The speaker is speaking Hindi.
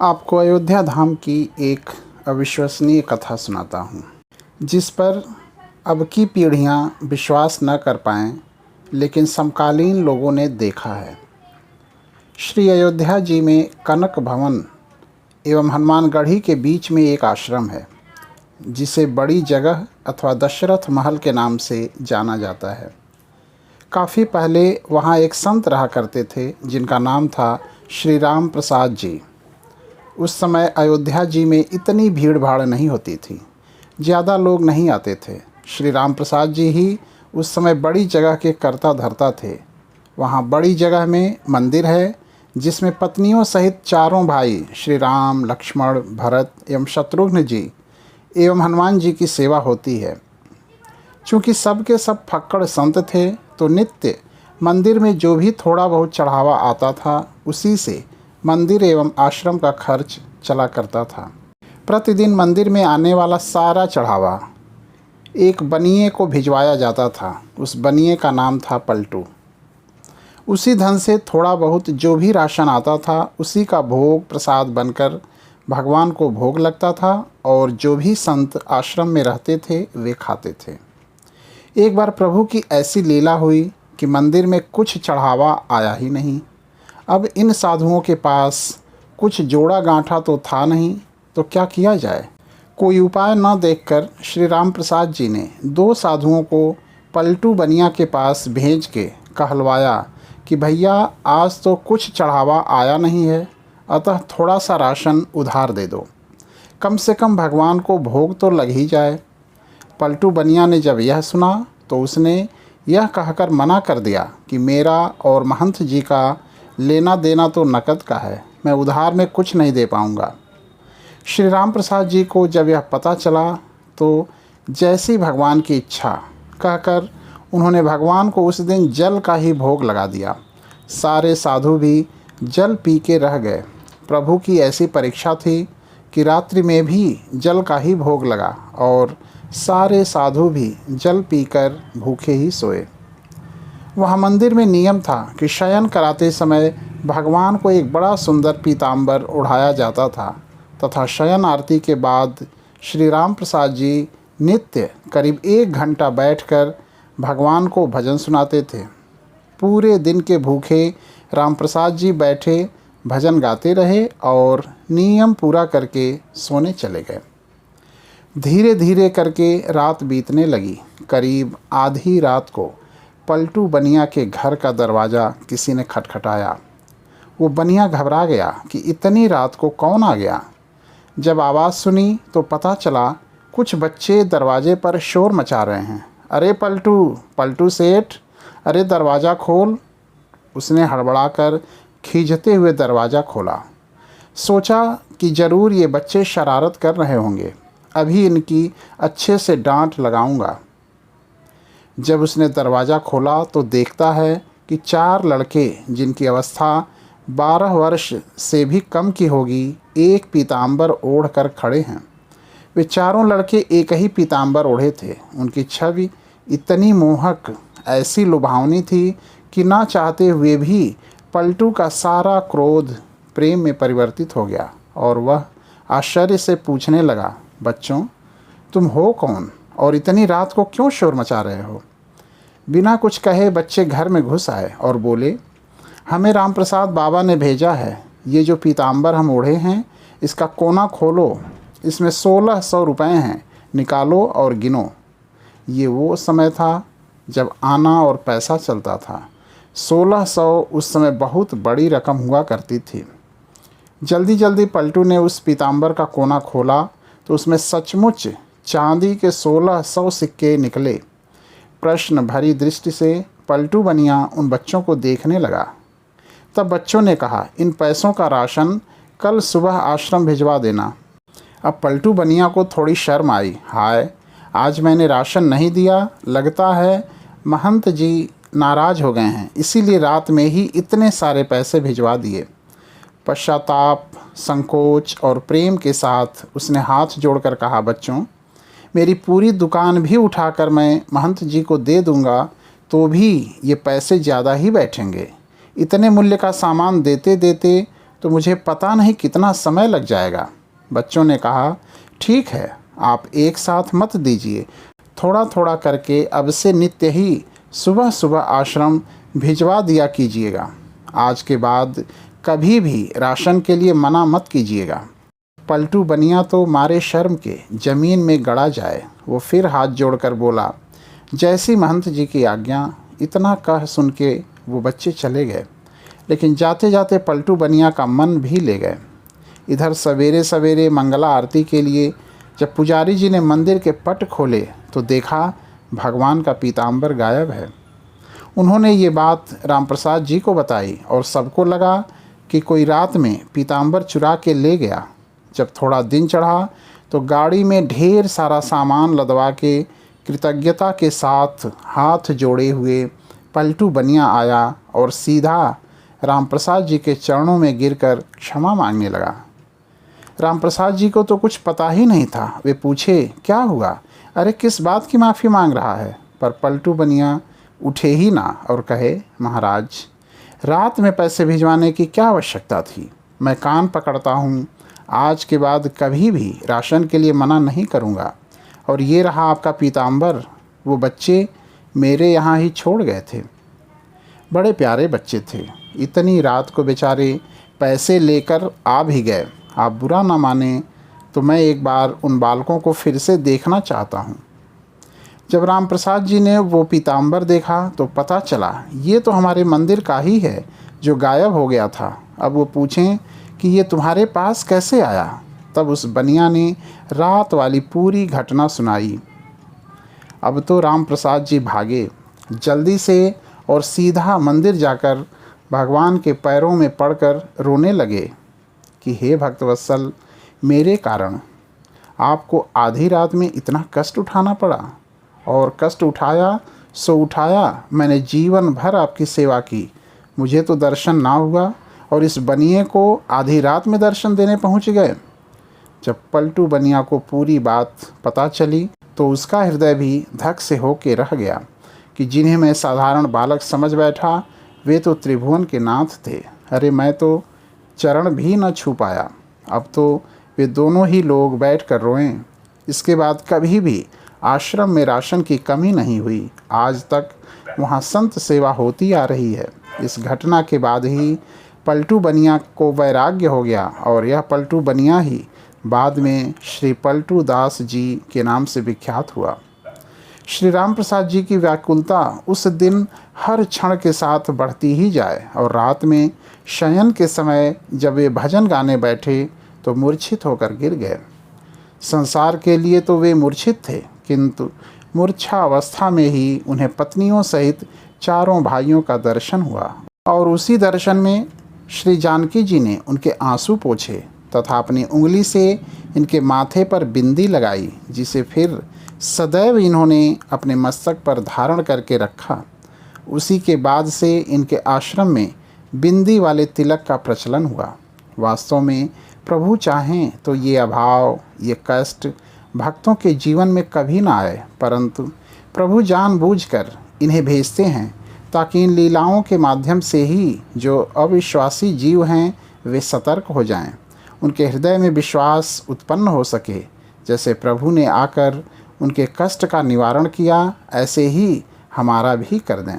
आपको अयोध्या धाम की एक अविश्वसनीय कथा सुनाता हूँ, जिस पर अब की पीढ़ियाँ विश्वास न कर पाएँ, लेकिन समकालीन लोगों ने देखा है। श्री अयोध्या जी में कनक भवन एवं हनुमानगढ़ी के बीच में एक आश्रम है, जिसे बड़ी जगह अथवा दशरथ महल के नाम से जाना जाता है। काफ़ी पहले वहाँ एक संत रहा करते थे, जिनका नाम था श्री राम प्रसाद जी। उस समय अयोध्या जी में इतनी भीड़ भाड़ नहीं होती थी, ज़्यादा लोग नहीं आते थे। श्री राम प्रसाद जी ही उस समय बड़ी जगह के कर्ता धर्ता थे। वहाँ बड़ी जगह में मंदिर है, जिसमें पत्नियों सहित चारों भाई श्री राम, लक्ष्मण, भरत एवं शत्रुघ्न जी एवं हनुमान जी की सेवा होती है। चूँकि सबके सब फक्कड़ संत थे, तो नित्य मंदिर में जो भी थोड़ा बहुत चढ़ावा आता था, उसी से मंदिर एवं आश्रम का खर्च चला करता था। प्रतिदिन मंदिर में आने वाला सारा चढ़ावा एक बनिए को भिजवाया जाता था। उस बनिए का नाम था पलटू। उसी धन से थोड़ा बहुत जो भी राशन आता था, उसी का भोग प्रसाद बनकर भगवान को भोग लगता था, और जो भी संत आश्रम में रहते थे वे खाते थे। एक बार प्रभु की ऐसी लीला हुई कि मंदिर में कुछ चढ़ावा आया ही नहीं। अब इन साधुओं के पास कुछ जोड़ा गांठा तो था नहीं, तो क्या किया जाए। कोई उपाय न देखकर श्री राम प्रसाद जी ने 2 साधुओं को पलटू बनिया के पास भेज के कहलवाया कि भैया, आज तो कुछ चढ़ावा आया नहीं है, अतः थोड़ा सा राशन उधार दे दो, कम से कम भगवान को भोग तो लग ही जाए। पलटू बनिया ने जब यह सुना, तो उसने यह कहकर मना कर दिया कि मेरा और महंत जी का लेना देना तो नकद का है, मैं उधार में कुछ नहीं दे पाऊँगा। श्री राम प्रसाद जी को जब यह पता चला, तो जैसी भगवान की इच्छा कहकर उन्होंने भगवान को उस दिन जल का ही भोग लगा दिया। सारे साधु भी जल पी के रह गए। प्रभु की ऐसी परीक्षा थी कि रात्रि में भी जल का ही भोग लगा, और सारे साधु भी जल पीकर भूखे ही सोए। वहाँ मंदिर में नियम था कि शयन कराते समय भगवान को एक बड़ा सुंदर पीताम्बर ओढ़ाया जाता था, तथा शयन आरती के बाद श्री राम प्रसाद जी नित्य करीब 1 घंटा बैठकर भगवान को भजन सुनाते थे। पूरे दिन के भूखे राम प्रसाद जी बैठे भजन गाते रहे और नियम पूरा करके सोने चले गए। धीरे धीरे करके रात बीतने लगी। करीब आधी रात को पलटू बनिया के घर का दरवाज़ा किसी ने खटखटाया। वो बनिया घबरा गया कि इतनी रात को कौन आ गया। जब आवाज़ सुनी तो पता चला कुछ बच्चे दरवाजे पर शोर मचा रहे हैं। अरे पलटू, पलटू सेठ, अरे दरवाज़ा खोल। उसने हड़बड़ाकर खींचते हुए दरवाज़ा खोला। सोचा कि ज़रूर ये बच्चे शरारत कर रहे होंगे, अभी इनकी अच्छे से डांट लगाऊंगा। जब उसने दरवाज़ा खोला तो देखता है कि 4 लड़के, जिनकी अवस्था 12 वर्ष से भी कम की होगी, एक पीताम्बर ओढ़ कर खड़े हैं। वे चारों लड़के एक ही पीताम्बर ओढ़े थे। उनकी छवि इतनी मोहक, ऐसी लुभावनी थी कि ना चाहते हुए भी पलटू का सारा क्रोध प्रेम में परिवर्तित हो गया, और वह आश्चर्य से पूछने लगा, बच्चों, तुम हो कौन और इतनी रात को क्यों शोर मचा रहे हो। बिना कुछ कहे बच्चे घर में घुस आए और बोले, हमें राम प्रसाद बाबा ने भेजा है। ये जो पीताम्बर हम ओढ़े हैं, इसका कोना खोलो, इसमें 1600 रुपये हैं, निकालो और गिनो। ये वो समय था जब आना और पैसा चलता था। 1600 उस समय बहुत बड़ी रकम हुआ करती थी। जल्दी जल्दी पलटू ने उस पीताम्बर का कोना खोला तो उसमें सचमुच चांदी के 1600 सिक्के निकले। प्रश्न भरी दृष्टि से पलटू बनिया उन बच्चों को देखने लगा। तब बच्चों ने कहा, इन पैसों का राशन कल सुबह आश्रम भिजवा देना। अब पलटू बनिया को थोड़ी शर्म आई। हाय, आज मैंने राशन नहीं दिया, लगता है महंत जी नाराज़ हो गए हैं, इसीलिए रात में ही इतने सारे पैसे भिजवा दिए। पश्चाताप, संकोच और प्रेम के साथ उसने हाथ जोड़कर कहा, बच्चों, मेरी पूरी दुकान भी उठाकर मैं महंत जी को दे दूंगा, तो भी ये पैसे ज़्यादा ही बैठेंगे। इतने मूल्य का सामान देते देते तो मुझे पता नहीं कितना समय लग जाएगा। बच्चों ने कहा, ठीक है, आप एक साथ मत दीजिए, थोड़ा थोड़ा करके अब से नित्य ही सुबह सुबह आश्रम भिजवा दिया कीजिएगा। आज के बाद कभी भी राशन के लिए मना मत कीजिएगा। पलटू बनिया तो मारे शर्म के ज़मीन में गड़ा जाए। वो फिर हाथ जोड़कर बोला, जैसी महंत जी की आज्ञा। इतना कह सुन के वो बच्चे चले गए, लेकिन जाते जाते पलटू बनिया का मन भी ले गए। इधर सवेरे सवेरे मंगला आरती के लिए जब पुजारी जी ने मंदिर के पट खोले तो देखा भगवान का पीताम्बर गायब है। उन्होंने ये बात रामप्रसाद जी को बताई और सबको लगा कि कोई रात में पीताम्बर चुरा के ले गया। जब थोड़ा दिन चढ़ा तो गाड़ी में ढेर सारा सामान लदवा के कृतज्ञता के साथ हाथ जोड़े हुए पलटू बनिया आया और सीधा रामप्रसाद जी के चरणों में गिरकर क्षमा मांगने लगा। रामप्रसाद जी को तो कुछ पता ही नहीं था। वे पूछे, क्या हुआ? अरे किस बात की माफ़ी मांग रहा है? पर पलटू बनिया उठे ही ना और कहे, महाराज, रात में पैसे भिजवाने की क्या आवश्यकता थी? मैं कान पकड़ता हूँ, आज के बाद कभी भी राशन के लिए मना नहीं करूँगा। और ये रहा आपका पीताम्बर, वो बच्चे मेरे यहाँ ही छोड़ गए थे। बड़े प्यारे बच्चे थे। इतनी रात को बेचारे पैसे लेकर आ भी गए। आप बुरा ना माने तो मैं एक बार उन बालकों को फिर से देखना चाहता हूँ। जब रामप्रसाद जी ने वो पीताम्बर देखा तो पता चला ये तो हमारे मंदिर का ही है जो गायब हो गया था। अब वो पूछें कि ये तुम्हारे पास कैसे आया? तब उस बनिया ने रात वाली पूरी घटना सुनाई। अब तो रामप्रसाद जी भागे जल्दी से और सीधा मंदिर जाकर भगवान के पैरों में पड़कर रोने लगे कि हे भक्तवत्सल, मेरे कारण आपको आधी रात में इतना कष्ट उठाना पड़ा, और कष्ट उठाया सो उठाया। मैंने जीवन भर आपकी सेवा की, मुझे तो दर्शन ना हुआ और इस बनिए को आधी रात में दर्शन देने पहुंच गए। जब पलटू बनिया को पूरी बात पता चली तो उसका हृदय भी धक से होके रह गया कि जिन्हें मैं साधारण बालक समझ बैठा वे तो त्रिभुवन के नाथ थे। अरे मैं तो चरण भी न छू पाया। अब तो वे दोनों ही लोग बैठकर रोएं। इसके बाद कभी भी आश्रम में राशन की कमी नहीं हुई। आज तक वहाँ संत सेवा होती आ रही है। इस घटना के बाद ही पलटू बनिया को वैराग्य हो गया और यह पलटू बनिया ही बाद में श्री पलटू दास जी के नाम से विख्यात हुआ। श्री राम प्रसाद जी की व्याकुलता उस दिन हर क्षण के साथ बढ़ती ही जाए और रात में शयन के समय जब वे भजन गाने बैठे तो मूर्छित होकर गिर गए। संसार के लिए तो वे मूर्छित थे, किंतु मूर्छा अवस्था में ही उन्हें पत्नियों सहित चारों भाइयों का दर्शन हुआ और उसी दर्शन में श्री जानकी जी ने उनके आंसू पोंछे तथा अपनी उंगली से इनके माथे पर बिंदी लगाई, जिसे फिर सदैव इन्होंने अपने मस्तक पर धारण करके रखा। उसी के बाद से इनके आश्रम में बिंदी वाले तिलक का प्रचलन हुआ। वास्तव में प्रभु चाहें तो ये अभाव, ये कष्ट भक्तों के जीवन में कभी ना आए, परंतु प्रभु जानबूझकर इन्हें भेजते हैं ताकि इन लीलाओं के माध्यम से ही जो अविश्वासी जीव हैं वे सतर्क हो जाएं, उनके हृदय में विश्वास उत्पन्न हो सके। जैसे प्रभु ने आकर उनके कष्ट का निवारण किया, ऐसे ही हमारा भी कर दें।